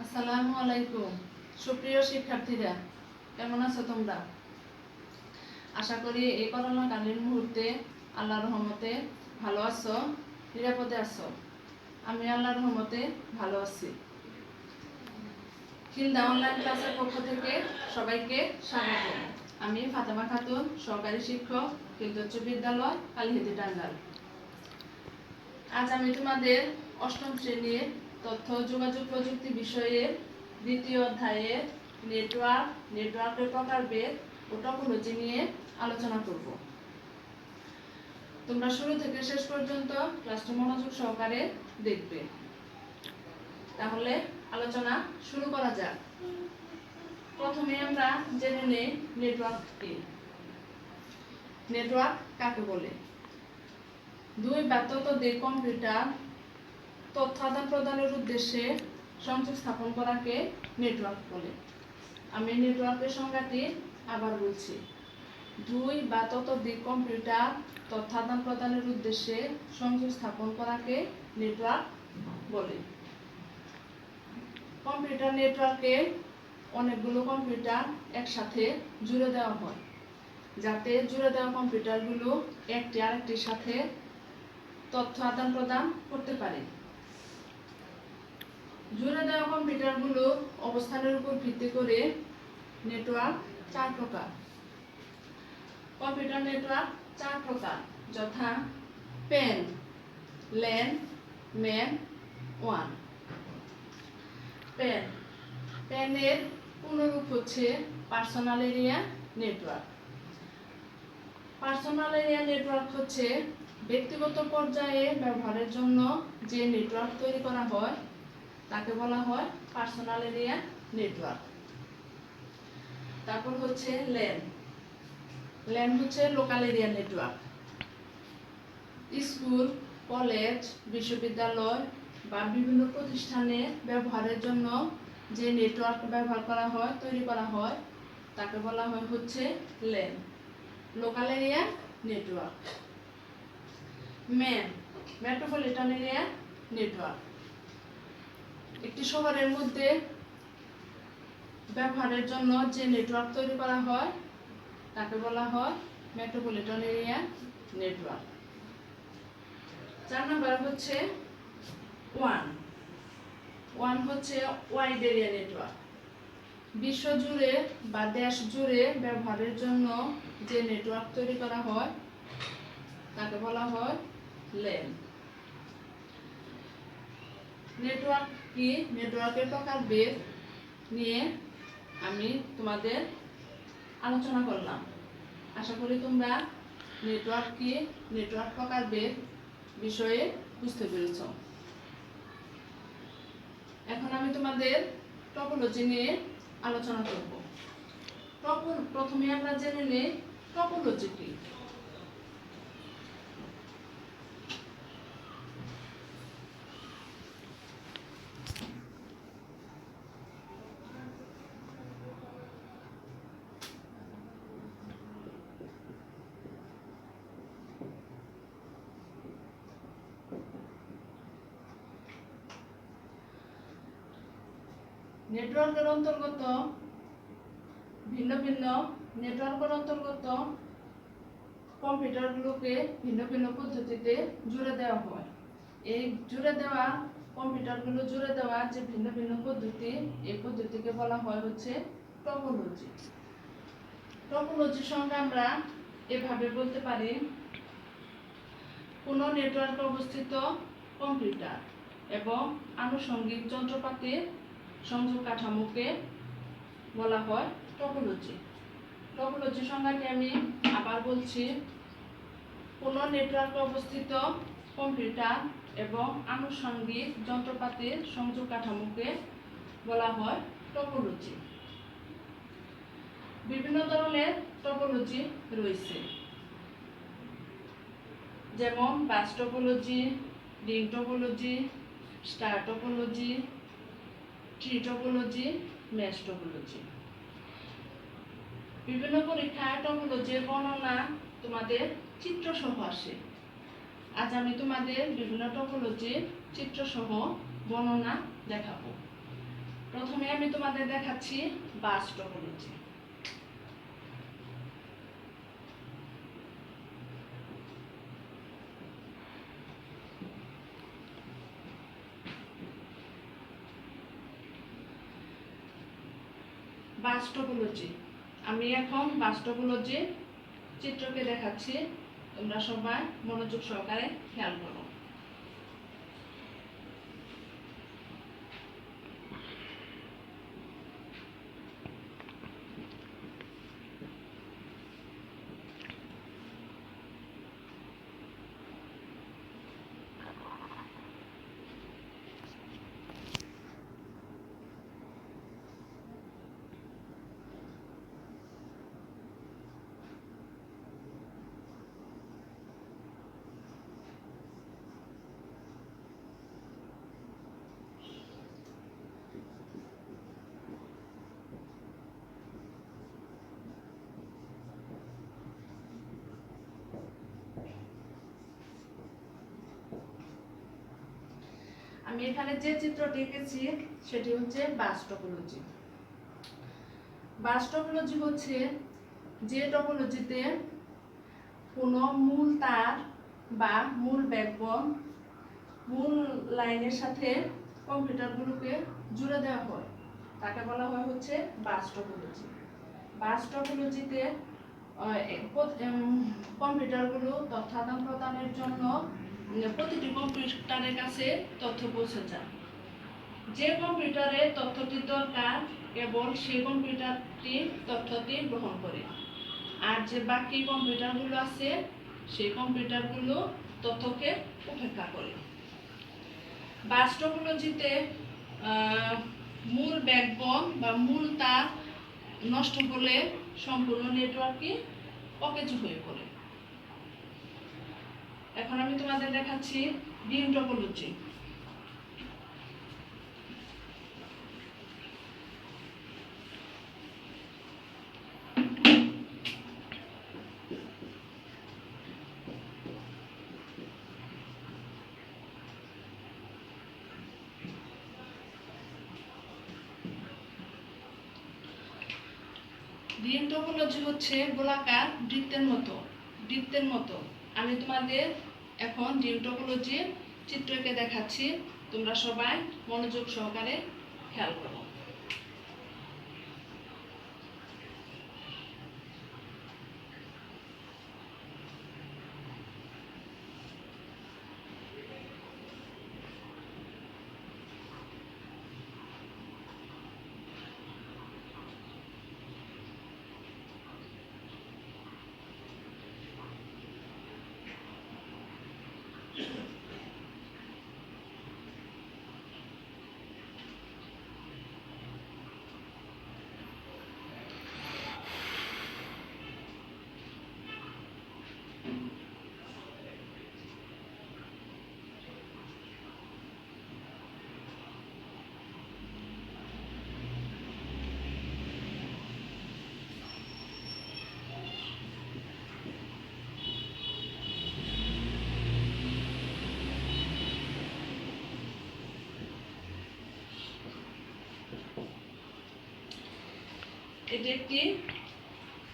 আসসালামু আলাইকুম। সুপ্রিয় শিক্ষার্থীরা, কেমন আছো তোমরা? আশা করি এই করোনাকালীন মুহূর্তে আল্লাহর রহমতে ভালো আছো, নিরাপদে আছো। আমি আল্লাহর রহমতে ভালো আছি। হিলদা অনলাইন ক্লাসের পক্ষ থেকে সবাইকে স্বাগত। আমি ফাতেমা খাতুন, সহকারী শিক্ষক, হিলদা উচ্চ বিদ্যালয়, কালিহাতী টাঙ্গাইল। আজ আমি তোমাদের অষ্টম শ্রেণীর তথ্য যোগাযোগ প্রযুক্তি বিষয়ের দ্বিতীয় অধ্যায়ের নেটওয়ার্কের প্রকারভেদ ও টপোলজি নিয়ে আলোচনা করব। তোমরা শুরু থেকে শেষ পর্যন্ত ক্লাসটি মনোযোগ সহকারে দেখবে। তাহলে আলোচনা শুরু করা যাক। প্রথমে আমরা জেনে নেই নেটওয়ার্ক কি। নেটওয়ার্ক কাকে বলে? দুই বা ততোধিক কম্পিউটার তথ্য আদান প্রদানের উদ্দেশ্যে সংযোগ স্থাপন করাকে নেটওয়ার্ক বলে। আমি নেটওয়ার্কের সংজ্ঞাটি আবার বলছি। দুই বা ততোধিক কম্পিউটার তথ্য আদান প্রদানের উদ্দেশ্যে সংযোগ স্থাপন করাকে নেটওয়ার্ক বলে। কম্পিউটার নেটওয়ার্কে অনেকগুলো কম্পিউটার একসাথে জুড়ে দেওয়া হয়, যাতে জুড়ে দেওয়া কম্পিউটারগুলো একটি আরেকটির সাথে তথ্য আদান প্রদান করতে পারে। জুড়ে দেওয়া কম্পিউটারগুলো অবস্থানের উপর ভিত্তি করে নেটওয়ার্ক চার প্রকার। কম্পিউটার নেটওয়ার্ক চার প্রকার, যথা প্যান, ল্যান, ম্যান, ওয়ান। প্যানের পূর্ণরূপ হচ্ছে personal area network. Personal area network হচ্ছে ব্যক্তিগত পর্যায়ে ব্যবহারের জন্য যে নেটওয়ার্ক তৈরি করা হয় তাকে বলা হয় পার্সোনাল এরিয়া নেটওয়ার্ক। তারপর হচ্ছে ল্যান। ল্যান হচ্ছে local area network. School, college, বিশ্ববিদ্যালয় বা বিভিন্ন প্রতিষ্ঠানে ব্যবহারের জন্য যে নেটওয়ার্ক ব্যবহার করা হয়, তৈরি করা হয় তাকে বলা হয় হচ্ছে LAN, local area network. Man, metropolitan area network. একটি শহরের মধ্যে ব্যবহারের জন্য যে নেটওয়ার্ক তৈরি করা হয় তাকে বলা হয় মেট্রোপলিটন এরিয়া নেটওয়ার্ক। 4 নম্বর হচ্ছে ওয়ান। ওয়ান হচ্ছে ওয়াইড এরিয়া নেটওয়ার্ক। বিশ্ব জুড়ে বা দেশ জুড়ে ব্যবহারের জন্য যে নেটওয়ার্ক তৈরি করা হয় তাকে বলা হয় ল্যান। নেটওয়ার্ক কি, নেটওয়ার্কের প্রকারভেদ নিয়ে আমি তোমাদের আলোচনা করলাম। আশা করি তোমরা নেটওয়ার্ক কি, নেটওয়ার্ক প্রকারভেদ বিষয়ে বুঝতে পেরেছ। এখন আমি তোমাদের টপোলজি নিয়ে আলোচনা করব। প্রথমে আমরা জেনে নেই টপোলজি কি। নেটওয়ার্কের অন্তর্গত ভিন্ন কম্পিউটারগুলোকে ভিন্ন ভিন্ন পদ্ধতিতে জুড়ে দেওয়া হয়। এই জুড়ে দেওয়া কম্পিউটারগুলো জুড়ে দেওয়া যে ভিন্ন ভিন্ন পদ্ধতি, এই পদ্ধতিকে বলা হয় হচ্ছে টপোলজি। টপোলজির সঙ্গে আমরা এভাবে বলতে পারি, কোনো নেটওয়ার্কে অবস্থিত কম্পিউটার এবং আনুষঙ্গিক যন্ত্রপাতির সংযোগ কাঠামোকে বলা হয় টপোলজি। টপোলজির সংজ্ঞাটি আমি আবার বলছি। কোনো নেটওয়ার্কে অবস্থিত কম্পিউটার এবং আনুষঙ্গিক যন্ত্রপাতির সংযোগ কাঠামোকে বলা হয় টপোলজি। বিভিন্ন ধরনের টপোলজি রয়েছে, যেমন bus topology, ring topology, star topology, tree topology, mesh topology. বিভিন্ন পরীক্ষায় টপোলজির বর্ণনা তোমাদের চিত্র সহ আসে। আজ আমি তোমাদের বিভিন্ন টপোলজির চিত্র সহ বর্ণনা দেখাবো। প্রথমে আমি তোমাদের দেখাচ্ছি বাস টপোলজি। বাস টপোলজি, আমি এখন বাস টপোলজি চিত্রকে দেখাচ্ছি, তোমরা সবাই মনোযোগ সহকারে খেয়াল করো। আমি এখানে যে চিত্রটি এঁকেছি সেটি হচ্ছে বাস টপোলজি। বাস টপোলজি হচ্ছে যে টপোলজিতে কোনো মূল তার বা মূল ব্যাকবোন মূল লাইনের সাথে কম্পিউটারগুলোকে জুড়ে দেওয়া হয়, তাকে বলা হয় হচ্ছে বাস টপোলজি। বাস টপোলজিতে কম্পিউটারগুলো তথ্য আদান প্রদানের জন্য প্রতিটি কম্পিউটারের কাছে তথ্য পৌঁছে যায়। যে কম্পিউটারে তথ্যটি দরকার কেবল সেই কম্পিউটারটি তথ্যটি গ্রহণ করে, আর যে বাকি কম্পিউটারগুলো আছে সেই কম্পিউটারগুলো তথ্যকে উপেক্ষা করে। বাস টপোলজিতে মূল ব্যাকবোন বা মূল তার নষ্ট হলে সম্পূর্ণ নেটওয়ার্কই অকেজো হয়ে পড়ে। এখন আমি তোমাদের দেখাচ্ছি রিং টপোলজি। রিং টপোলজি হচ্ছে গোলাকার বৃত্তের মতো। আমি তোমাদের এখন রিং টপোলজির চিত্রকে দেখাচ্ছি, তোমরা সবাই মনোযোগ সহকারে খেয়াল করো। এটি একটি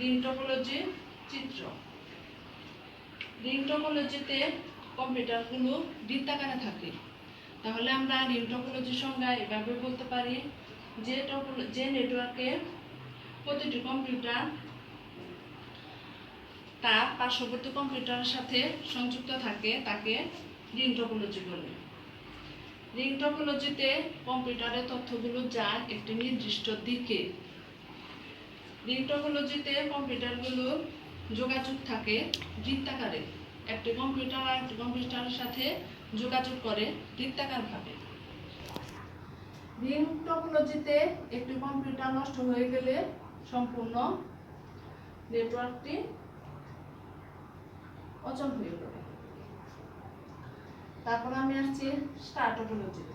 রিং টপোলজির চিত্র। রিং টপোলজিতে কম্পিউটারগুলো বৃত্তাকারে থাকে, তাহলে আমরা রিং টপোলজির সংজ্ঞা এভাবে বলতে পারি যে নেটওয়ার্কে প্রতিটি কম্পিউটার তার পার্শ্ববর্তী কম্পিউটারের সাথে সংযুক্ত থাকে তাকে রিং টপোলজি বলে। রিং টপোলজিতে কম্পিউটারের তথ্যগুলো যায় একটি নির্দিষ্ট দিকে। রিং টপোলজিতে কম্পিউটারগুলো যোগাযোগ থাকে বৃত্তাকারে, একটি কম্পিউটার আর একটি কম্পিউটারের সাথে যোগাযোগ করে বৃত্তাকারভাবে। রিং টপোলজিতে একটি কম্পিউটার নষ্ট হয়ে গেলে সম্পূর্ণ নেটওয়ার্কটি অচল হয়ে পড়ে। তারপর আমি আসছি স্টার টপোলজিতে।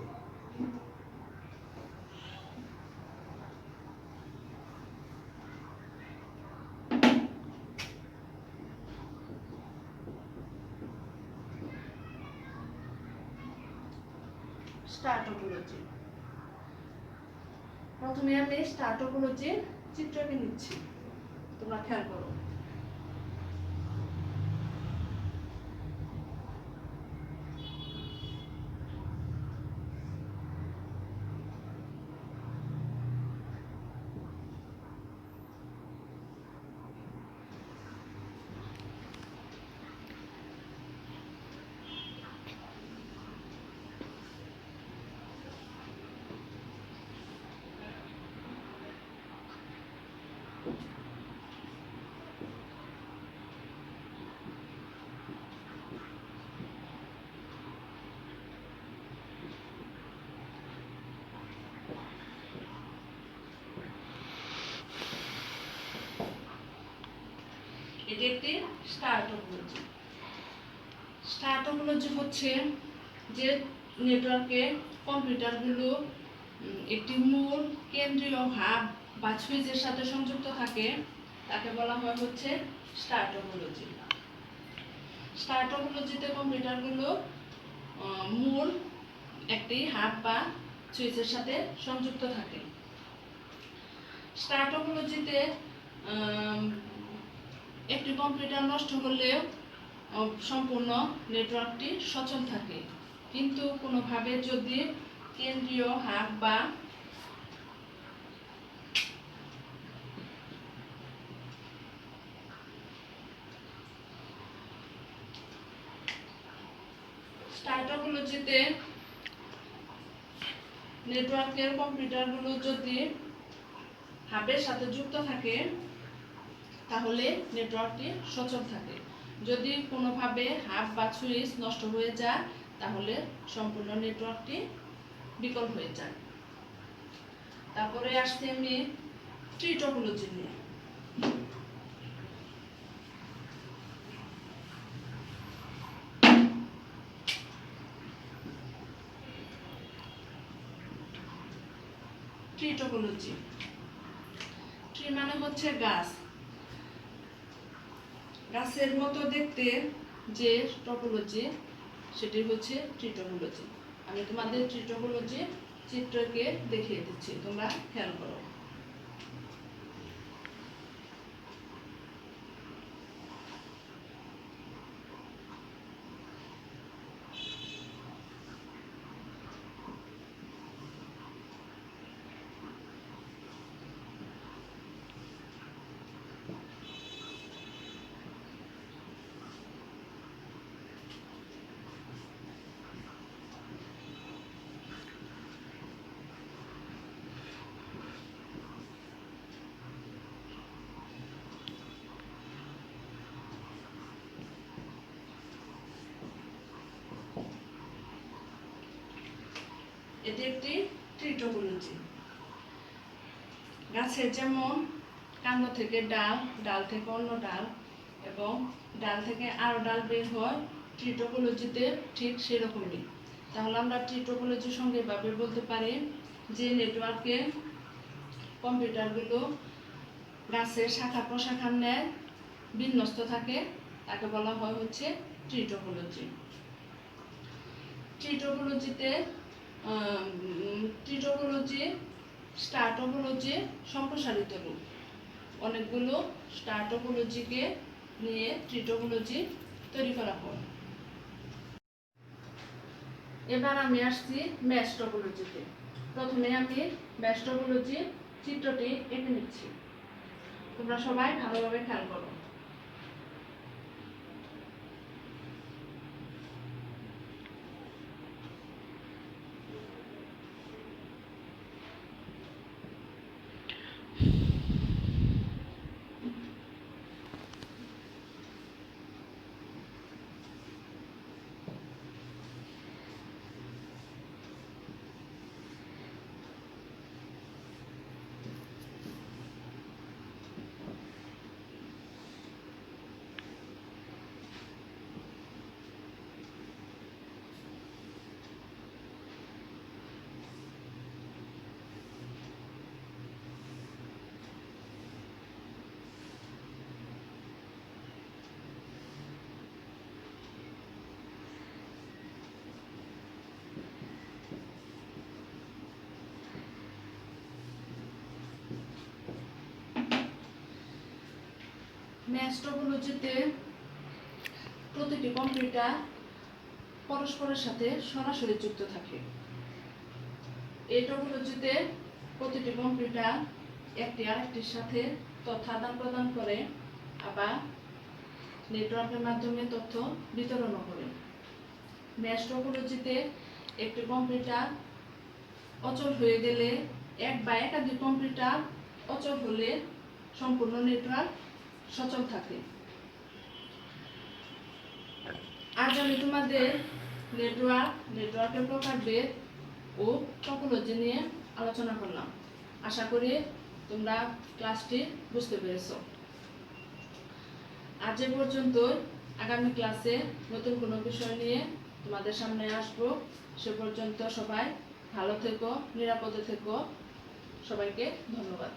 স্টার টপোলজি প্রথমে আমি স্টার টপোলজির চিত্রকে নিচ্ছি, তোমরা খেয়াল করো। এটি একটি স্টার টপোলজি। স্টার টপোলজি হচ্ছে যে নেটওয়ার্কে কম্পিউটারগুলো একটি মূল কেন্দ্রীয় হাব বা সুইচের সাথে সংযুক্ত থাকে, তাকে বলা হয় হচ্ছে স্টার টপোলজি। স্টার টপোলজিতে কম্পিউটারগুলো মূল একটি হাব বা সুইচের সাথে সংযুক্ত থাকে। স্টার টপোলজিতে একটি কম্পিউটার নষ্ট হলেও সম্পূর্ণ নেটওয়ার্কটি সচল থাকে, কিন্তু কোনোভাবে যদি কেন্দ্রীয় হাব বা স্টার টপোলজিতে নেটওয়ার্কের কম্পিউটারগুলো যদি হাবের সাথে যুক্ত থাকে তাহলে নেটওয়ার্কটি সচল থাকে। যদি কোনোভাবে হাব বা সুইচ নষ্ট হয়ে যায় তাহলে সম্পূর্ণ নেটওয়ার্কটি বিকল হয়ে যায়। তারপরে আসছি আমি ট্রি টপোলজি নিয়ে। ট্রি টপোলজি, ট্রি মানে হচ্ছে গাছ। গাছের মতো দেখতে যে টপোলজি সেটি হচ্ছে ট্রি টপোলজি। আমি তোমাদের ট্রি টপোলজি চিত্রকে দেখিয়ে দিচ্ছি, তোমরা খেয়াল করো। এটি একটি ট্রি টপোলজি। গাছের যেমন কাণ্ড থেকে ডাল, ডাল থেকে অন্য ডাল এবং ডাল থেকে আরো ডাল বের হয়, ট্রি টপোলজিতে ঠিক সেরকমই। তাহলে আমরা ট্রি টপোলজির সঙ্গে এভাবে বলতে পারি যে নেটওয়ার্কে কম্পিউটারগুলো গাছের শাখা প্রশাখার ন্যায় বিন্যস্ত থাকে, তাকে বলা হয় হচ্ছে ট্রি টপোলজি। ট্রি টপোলজিতে ট্রি টপোলজি স্টার টপোলজি সম্প্রসারিত রূপ। অনেকগুলো স্টার টপোলজিকে নিয়ে ট্রি টপোলজি তৈরি করা হয়। এবার আমি আসছি ম্যাশ টপোলজিতে। প্রথমে আমি ম্যাশ টপোলজি চিত্রটি এঁকে নিচ্ছি, তোমরা সবাই ভালোভাবে খেয়াল করো। ম্যাশ টপোলজিতে প্রতিটি কম্পিউটার পরস্পরের সাথে সরাসরি যুক্ত থাকে। এই টপোলজিতে প্রতিটি কম্পিউটার একটি আরেকটির সাথে তথ্য আদান প্রদান করে, আবার নেটওয়ার্কের মাধ্যমে তথ্য বিতরণও করে। ম্যাশ টপোলজিতে একটি কম্পিউটার অচল হয়ে গেলে এক বা একাধিক কম্পিউটার অচল হলে সম্পূর্ণ নেটওয়ার্ক সচল থাকে। আজ আমি তোমাদের নেটওয়ার্কের প্রকারভেদ ও টপোলজি নিয়ে আলোচনা করলাম। আশা করি তোমরা ক্লাসটি বুঝতে পেরেছো। আজ এ পর্যন্ত। আগামী ক্লাসে নতুন কোনো বিষয় নিয়ে তোমাদের সামনে আসবো। সে পর্যন্ত সবাই ভালো থেকো, নিরাপদে থেকো। সবাইকে ধন্যবাদ।